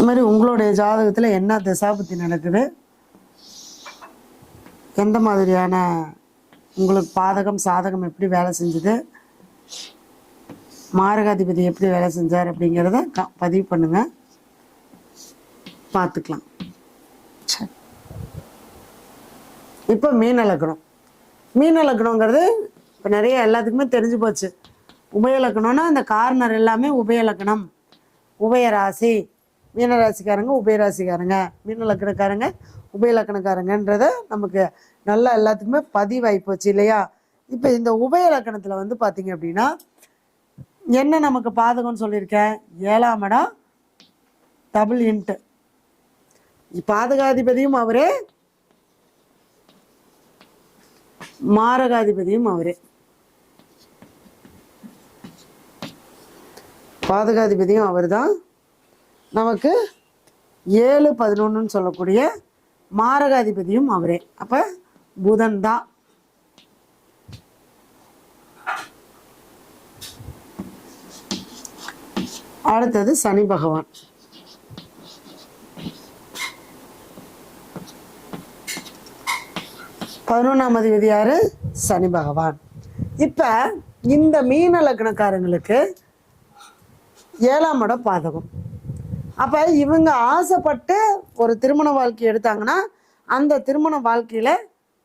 இது மாதிரி உங்களுடைய ஜாதகத்தில் என்ன திசாபுத்தி நடக்குது, எந்த மாதிரியான உங்களுக்கு பாதகம் சாதகம் எப்படி வேலை செஞ்சுது, மாரகாதிபதி எப்படி வேலை செஞ்சார் அப்படிங்கிறத பதிவு பண்ணுங்க, பார்த்துக்கலாம். இப்போ மீன லக்னம். மீன லக்னங்கிறது இப்போ நிறைய எல்லாத்துக்குமே தெரிஞ்சு போச்சு. உபய லக்னம்னா அந்த கார்னர் எல்லாமே உபய லக்னம், உபயராசி. மீனராசிக்காரங்க உபயராசிக்காரங்க, மீன லக்னக்காரங்க உபய லக்னக்காரங்கன்றத நமக்கு நல்லா எல்லாத்துக்குமே பதிவாகி போச்சு இல்லையா? இப்போ இந்த உபய லக்னத்தில் வந்து பார்த்தீங்க அப்படின்னா என்ன நமக்கு பாதகம்னு சொல்லியிருக்கேன், 7ஆம் இடம் டபுள் இன்ட்டு, பாதகாதிபதியும் அவரே மாரகாதிபதியும் அவரே. பாதகாதிபதியும் அவர் தான், நமக்கு 7-11 சொல்லக்கூடிய மாரகாதிபதியும் அவரே. அப்ப புதன் தான். அடுத்தது சனி பகவான். பதினொன்றாம் அதிபதி யாரு? சனி பகவான். இப்ப இந்த மீன லக்னக்காரங்களுக்கு 7ஆம் இடம் பாதகம். அப்ப இவங்க ஆசைப்பட்டு ஒரு திருமண வாழ்க்கை எடுத்தாங்கன்னா அந்த திருமண வாழ்க்கையில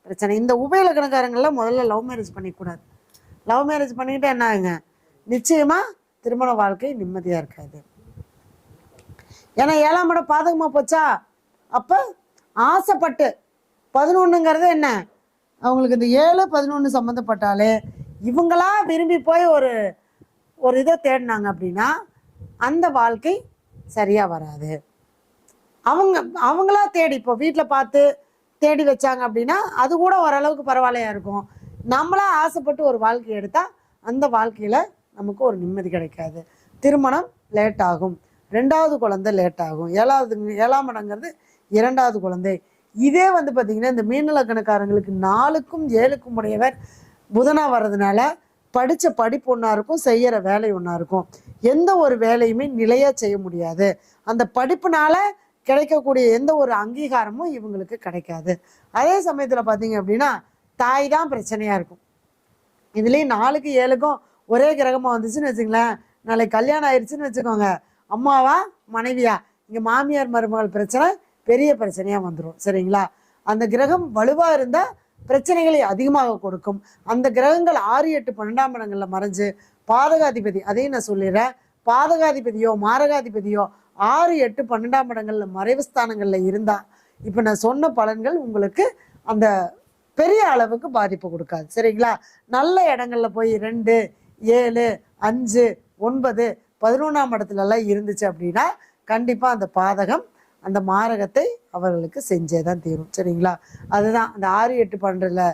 பிரச்சனை. இந்த உபய லக்னக்காரங்கள்லாம் முதல்ல லவ் மேரேஜ் பண்ணிக்கூடாது. லவ் மேரேஜ் பண்ணிக்கிட்டு என்ன ஆகுங்க, நிச்சயமா திருமண வாழ்க்கை நிம்மதியா இருக்காது. ஏன்னா 7ஆம் இடம் பாதகமா போச்சா. அப்ப ஆசைப்பட்டு 11ங்கிறது என்ன, அவங்களுக்கு இந்த 7-11 சம்மந்தப்பட்டாலே இவங்களா விரும்பி போய் ஒரு இதை தேடினாங்க அப்படின்னா அந்த வாழ்க்கை சரியா வராது. அவங்களா தேடி இப்போ வீட்டில் பார்த்து தேடி வச்சாங்க அப்படின்னா அது கூட ஓரளவுக்கு பரவாயில்லையா இருக்கும். நம்மளா ஆசைப்பட்டு ஒரு வாழ்க்கை எடுத்தால் அந்த வாழ்க்கையில் நமக்கு ஒரு நிம்மதி கிடைக்காது. திருமணம் லேட் ஆகும், 2வது குழந்தை லேட் ஆகும். 7ஆம் இடங்கிறது 2வது குழந்தை. இதே வந்து பார்த்தீங்கன்னா இந்த மீன லக்னக்காரங்களுக்கு 4க்கும் 7க்கும் உடையவர் புதனாக வர்றதுனால படித்த படிப்பு ஒன்றா இருக்கும், செய்கிற வேலை ஒன்றா இருக்கும். எந்த ஒரு வேலையுமே நிலையாக செய்ய முடியாது. அந்த படிப்புனால கிடைக்கக்கூடிய எந்த ஒரு அங்கீகாரமும் இவங்களுக்கு கிடைக்காது. அதே சமயத்தில் பார்த்தீங்க அப்படின்னா தாய் தான் பிரச்சனையாக இருக்கும். இதுலேயும் 4க்கும் 7க்கும் ஒரே கிரகமாக வந்துச்சுன்னு வச்சுங்களேன், நாளைக்கு கல்யாணம் ஆயிடுச்சுன்னு வச்சுக்கோங்க, அம்மாவா மனைவியா இங்கே மாமியார் மருமகள் பிரச்சனை பெரிய பிரச்சனையாக வந்துடும். சரிங்களா? அந்த கிரகம் வலுவாக இருந்தால் பிரச்சனைகளை அதிகமாக கொடுக்கும். அந்த கிரகங்கள் 6, 8, 12ஆம் இடங்களில் மறைஞ்சு பாதகாதிபதி, அதையும் நான் சொல்லிடுறேன், பாதகாதிபதியோ மாரகாதிபதியோ 6, 8, 12ஆம் இடங்களில் மறைவு ஸ்தானங்களில் இருந்தால் இப்போ நான் சொன்ன பலன்கள் உங்களுக்கு அந்த பெரிய அளவுக்கு பாதிப்பு கொடுக்காது. சரிங்களா? நல்ல இடங்கள்ல போய் 2, 7, 5, 9, 11ஆம் இடத்துலலாம் இருந்துச்சு அப்படின்னா கண்டிப்பாக அந்த பாதகம் அந்த மாரகத்தை அவர்களுக்கு செஞ்சே தான் தீரும். சரிங்களா? அதுதான் அந்த 6, 8, 12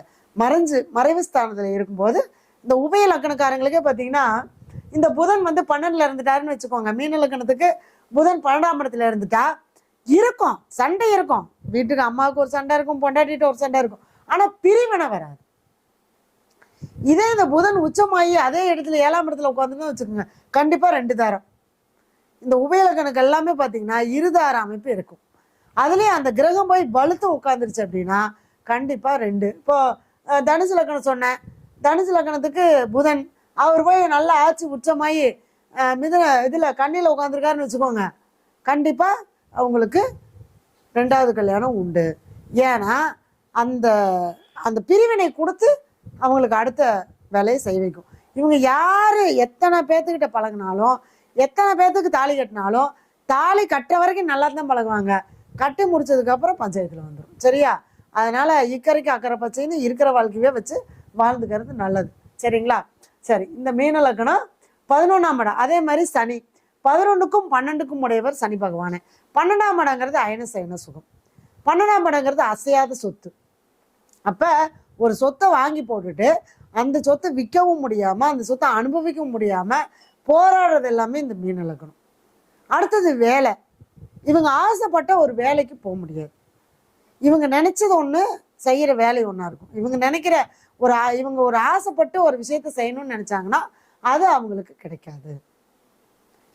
மறைவு ஸ்தானத்தில் இருக்கும்போது இந்த உபய லக்கணக்காரங்களுக்கே பார்த்தீங்கன்னா இந்த புதன் வந்து 12ல் இருந்துட்டாருன்னு வச்சுக்கோங்க. மீன லக்கணத்துக்கு புதன் 12ஆம் இடத்துல இருந்துட்டா இருக்கும், சண்டை இருக்கும். வீட்டுக்கு அம்மாவுக்கு ஒரு சண்டை இருக்கும், பொண்டாட்டிட்டு ஒரு சண்டை இருக்கும், ஆனால் பிரிவினை வராது. இதே இந்த புதன் உச்சமாகி அதே இடத்துல 7ஆம் இடத்துல உட்காந்துன்னு வச்சுக்கோங்க, கண்டிப்பாக 2 தாரம். இந்த உபயலக்கணக்கு எல்லாமே பார்த்தீங்கன்னா 2 தார அமைப்பு இருக்கும். அதுலேயும் அந்த கிரகம் போய் வலுத்து உட்காந்துருச்சு அப்படின்னா கண்டிப்பாக 2. இப்போ தனுசு லக்கணம் சொன்னேன், தனுசு லக்கணத்துக்கு புதன் அவர் போய் நல்லா ஆட்சி உச்சமாகி இதில் கண்ணியில் உட்காந்துருக்காருன்னு வச்சுக்கோங்க, கண்டிப்பாக அவங்களுக்கு 2வது கல்யாணம் உண்டு. ஏன்னா அந்த அந்த பிரிவினை கொடுத்து அவங்களுக்கு அடுத்த வேலையை செய்ய வைக்கும். இவங்க யார் எத்தனை பேர்த்துக்கிட்ட பழகினாலும் எத்தனை பேர்த்துக்கு தாலி கட்டினாலும் தாலி கட்ட வரைக்கும் நல்லா தான் பழகுவாங்க, கட்டி முடிச்சதுக்கப்புறம் பஞ்சாயத்தில் வந்துடும். சரியா? அதனால் இக்கரைக்கு அக்கறை பச்சைன்னு இருக்கிற வாழ்க்கையே வச்சு வாழ்ந்துக்கிறது நல்லது. சரிங்களா? சரி, இந்த மீன லக்னம் 11ஆம் இடம். அதே மாதிரி சனி 11க்கும் 12க்கும் உடையவர் சனி பகவானே. 12ஆம் இடங்கிறது அயன சயன சுகம், 12ஆம் இடங்கிறது அசையாத சொத்து. அப்போ ஒரு சொத்தை வாங்கி போட்டுட்டு அந்த சொத்தை விற்கவும் முடியாமல் அந்த சொத்தை அனுபவிக்கவும் முடியாமல் போராடுறது எல்லாமே இந்த மீன லக்னம். அடுத்தது வேலை. இவங்க ஆசைப்பட்ட ஒரு வேலைக்கு போக முடியாது. இவங்க நினைச்சது ஒன்று, செய்கிற வேலை ஒன்றா இருக்கும். இவங்க நினைக்கிற இவங்க ஒரு ஆசைப்பட்டு ஒரு விஷயத்த செய்யணும்னு நினைச்சாங்கன்னா அது அவங்களுக்கு கிடைக்காது.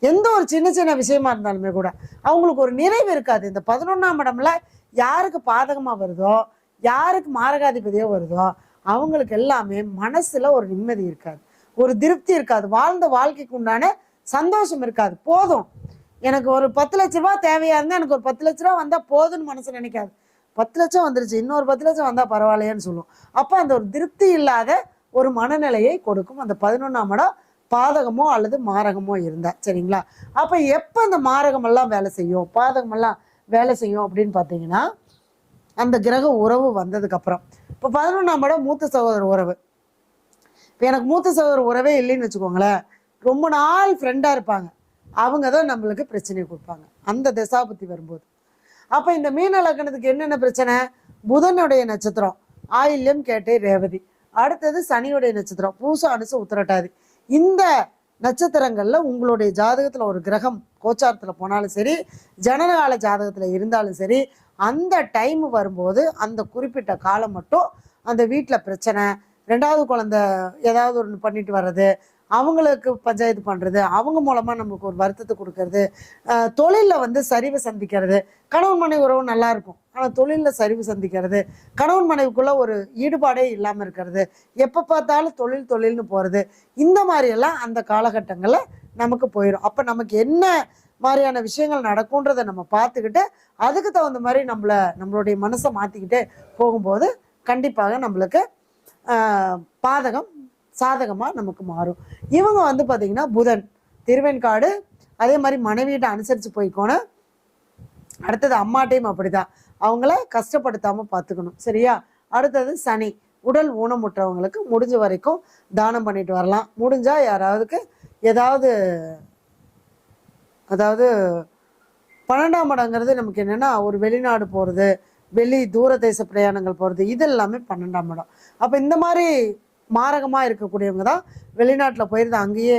எந்த ஒரு சின்ன சின்ன விஷயமா இருந்தாலுமே கூட அவங்களுக்கு ஒரு நிறைவு இருக்காது. இந்த 11ஆம் இடம்ல யாருக்கு பாதகமாக வருதோ, யாருக்கு மாரகாதிபதியோ வருதோ, அவங்களுக்கு எல்லாமே மனசுல ஒரு நிம்மதி இருக்காது, ஒரு திருப்தி இருக்காது, வாழ்ந்த வாழ்க்கைக்கு உண்டான சந்தோஷம் இருக்காது. போதும், எனக்கு ஒரு 10 லட்ச ரூபா தேவையா இருந்தால் எனக்கு ஒரு 10 லட்ச ரூபா வந்தால் போதும்னு மனசு நினைக்காது. 10 லட்சம் வந்துருச்சு, இன்னொரு 10 லட்சம் வந்தால் பரவாயில்லையேன்னு சொல்லும். அப்போ அந்த ஒரு திருப்தி இல்லாத ஒரு மனநிலையை கொடுக்கும் அந்த 11ஆம் இடம் பாதகமோ அல்லது மாரகமோ இருந்தா. சரிங்களா? அப்போ எப்போ அந்த மாரகமெல்லாம் வேலை செய்யும், பாதகமெல்லாம் வேலை செய்யும் அப்படின்னு பார்த்தீங்கன்னா, அந்த கிரக உறவு வந்ததுக்கப்புறம். இப்போ 11ஆம் இடம் மூத்த சகோதர உறவு. இப்போ எனக்கு மூத்த சகோதர உறவே இல்லைன்னு வச்சுக்கோங்களேன், ரொம்ப நாள் ஃப்ரெண்டாக இருப்பாங்க, அவங்க தான் நம்மளுக்கு பிரச்சனையை கொடுப்பாங்க அந்த தசாபுத்தி வரும்போது. அப்போ இந்த மீன லக்னத்துக்கு என்னென்ன பிரச்சனை? புதனுடைய நட்சத்திரம் ஆயில்யம், கேட்டை, ரேவதி. அடுத்தது சனியுடைய நட்சத்திரம் பூசம், அனுசு, உத்திரட்டாதி. இந்த நட்சத்திரங்களில் உங்களுடைய ஜாதகத்தில் ஒரு கிரகம் கோச்சாரத்தில் போனாலும் சரி, ஜனனகால ஜாதகத்தில் இருந்தாலும் சரி, அந்த டைம் வரும்போது அந்த குறிப்பிட்ட காலம் மட்டும் அந்த வீட்டில் பிரச்சனை, 2வது குழந்தை ஏதாவது ஒன்று பண்ணிட்டு வர்றது, அவங்களுக்கு பஞ்சாயத்து பண்ணுறது, அவங்க மூலமாக நமக்கு ஒரு வருத்தத்தை கொடுக்கறது, தொழிலில் வந்து சரிவு சந்திக்கிறது. கணவன் மனைவி உறவு நல்லா இருக்கும், ஆனால் தொழிலில் சரிவு சந்திக்கிறது, கணவன் மனைவிக்குள்ளே ஒரு ஈடுபாடே இல்லாமல் இருக்கிறது, எப்போ பார்த்தாலும் தொழில்னு போகிறது. இந்த மாதிரியெல்லாம் அந்த காலகட்டங்களில் நமக்கு போயிடும். அப்போ நமக்கு என்ன மாதிரியான விஷயங்கள் நடக்கும்ன்றதை நம்ம பார்த்துக்கிட்டு அதுக்கு தகுந்த மாதிரி நம்மளுடைய மனசை மாற்றிக்கிட்டே போகும்போது கண்டிப்பாக நம்மளுக்கு பாதகம் சாதகமாக நமக்கு மாறும். இவங்க வந்து பார்த்திங்கன்னா புதன் திருவெண்காடு, அதே மாதிரி மனைவியிட்ட அனுசரித்து போய்க்கோணும். அடுத்தது அம்மாட்டையும் அப்படி தான், அவங்கள கஷ்டப்படுத்தாமல் பார்த்துக்கணும். சரியா? அடுத்தது சனி உடல் ஊனமுற்றவங்களுக்கு முடிஞ்ச வரைக்கும் தானம் பண்ணிட்டு வரலாம். முடிஞ்சால் யாராவதுக்கு ஏதாவது, அதாவது 12ஆம் இடங்கிறது நமக்கு என்னென்னா ஒரு வெளிநாடு போகிறது, தூர தேச பிரயாணங்கள் போகிறது, இது எல்லாமே 12ஆம் இடம். அப்போ இந்த மாதிரி மாரகமாக இருக்கக்கூடியவங்க தான் வெளிநாட்டில் போயிடுது, அங்கேயே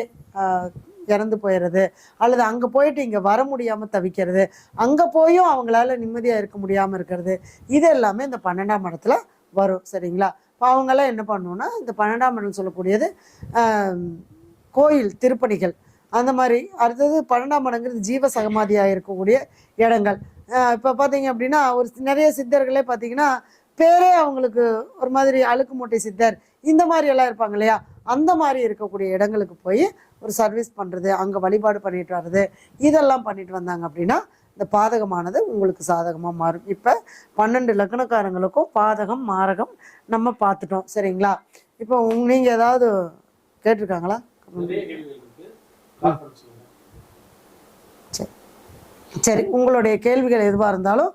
இறந்து போயிடுறது, அல்லது அங்கே போயிட்டு இங்கே வர முடியாமல் தவிக்கிறது, அங்கே போயும் அவங்களால நிம்மதியாக இருக்க முடியாமல் இருக்கிறது. இது எல்லாமே இந்த 12ஆம் இடத்துல வரும். சரிங்களா? இப்போ அவங்கெல்லாம் என்ன பண்ணணுன்னா, இந்த 12ஆம் இடம் சொல்லக்கூடியது கோயில் திருப்பணிகள் அந்த மாதிரி. அடுத்தது 12ஆம் இடங்கிறது ஜீவ சகமாதியாக இருக்கக்கூடிய இடங்கள். இப்போ பார்த்தீங்க அப்படின்னா ஒரு நிறைய சித்தர்களே பார்த்தீங்கன்னா பேரே அவங்களுக்கு ஒரு மாதிரி அழுக்கு மூட்டை சித்தர் இந்த மாதிரி எல்லாம் இருப்பாங்க இல்லையா, அந்த மாதிரி இருக்கக்கூடிய இடங்களுக்கு போய் ஒரு சர்வீஸ் பண்ணுறது, அங்கே வழிபாடு பண்ணிட்டு வர்றது, இதெல்லாம் பண்ணிட்டு வந்தாங்க அப்படின்னா இந்த பாதகமானது உங்களுக்கு சாதகமாக மாறும். இப்போ 12 லக்னக்காரங்களுக்கும் பாதகம் மாரகம் நம்ம பார்த்துட்டோம். சரிங்களா? இப்போ நீங்கள் ஏதாவது கேட்டிருக்காங்களா? சரி, உங்களுடைய கேள்விகள் எதுவாக இருந்தாலும்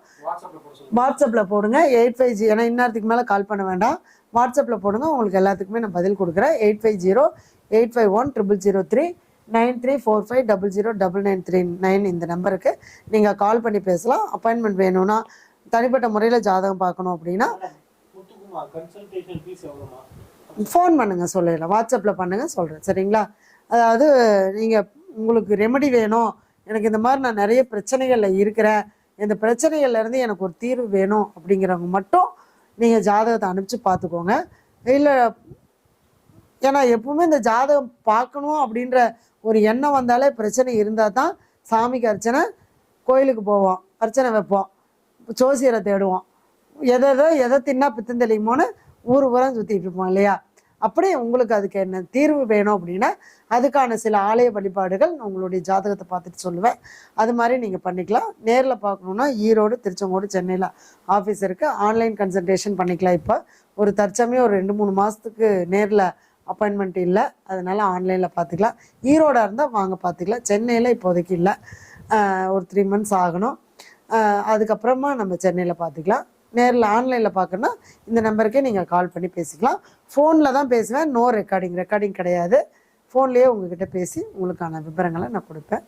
வாட்ஸ்அப்பில் போடுங்க. 85 ஏன்னா இந்நேரத்துக்கு மேலே கால் பண்ண வேண்டாம், வாட்ஸ்அப்பில் போடுங்க, உங்களுக்கு எல்லாத்துக்குமே நான் பதில் கொடுக்குறேன். 8508510003 9345009939 இந்த நம்பருக்கு நீங்கள் கால் பண்ணி பேசலாம். அப்பாயின்மெண்ட் வேணும்னா, தனிப்பட்ட முறையில் ஜாதகம் பார்க்கணும் அப்படின்னா ஃபோன் பண்ணுங்கள், சொல்லிடலாம். வாட்ஸ்அப்பில் பண்ணுங்கள், சொல்கிறேன். சரிங்களா? அதாவது நீங்கள் உங்களுக்கு ரெமெடி வேணும், எனக்கு இந்த மாதிரி நான் நிறைய பிரச்சனைகளில் இருக்கிறேன், இந்த பிரச்சனைகள்லேருந்து எனக்கு ஒரு தீர்வு வேணும் அப்படிங்கிறவங்க மட்டும் நீங்கள் ஜாதகத்தை அனுப்பிச்சு பார்த்துக்கோங்க. இல்லை, ஏன்னா எப்பவுமே இந்த ஜாதகம் பார்க்கணும் அப்படின்ற ஒரு எண்ணம் வந்தாலே பிரச்சனை இருந்தால் தான் சாமிக்கு அர்ச்சனை, கோயிலுக்கு போவோம், அர்ச்சனை வைப்போம், ஜோசியரை தேடுவோம், எதை தின்னா பித்தம் தெளியுமோன்னு ஊர் ஊரம் சுற்றிட்டு இருப்போம் இல்லையா? அப்படி உங்களுக்கு அதுக்கு என்ன தீர்வு வேணும் அப்படின்னா அதுக்கான சில ஆலய வழிபாடுகள் நான் உங்களுடைய ஜாதகத்தை பார்த்துட்டு சொல்லுவேன். அது மாதிரி நீங்கள் பண்ணிக்கலாம். நேரில் பார்க்கணுன்னா ஈரோடு, திருச்செங்கோடு, சென்னையில் ஆஃபீஸ் இருக்குது. ஆன்லைன் கன்சல்டேஷன் பண்ணிக்கலாம். இப்போ ஒரு தற்சமயம் ஒரு 2-3 மாதத்துக்கு நேரில் அப்பாயின்மெண்ட் இல்லை, அதனால் ஆன்லைனில் பார்த்துக்கலாம். ஈரோடாக இருந்தால் வாங்க பார்த்துக்கலாம். சென்னையில் இப்போதைக்கு இல்லை, ஒரு 3 மந்த்ஸ் ஆகணும். அதுக்கப்புறமா நம்ம சென்னையில் பார்த்துக்கலாம். நேரில் ஆன்லைனில் பார்க்கணுன்னா இந்த நம்பருக்கே நீங்கள் கால் பண்ணி பேசிக்கலாம். ஃபோனில் தான் பேசுவேன், நோ ரெக்கார்டிங் கிடையாது. ஃபோன்லேயே உங்ககிட்ட பேசி உங்களுக்கான விவரங்களை நான் கொடுப்பேன்.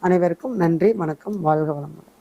அனைவருக்கும் நன்றி, வணக்கம், வாழ்க வளமுடன்.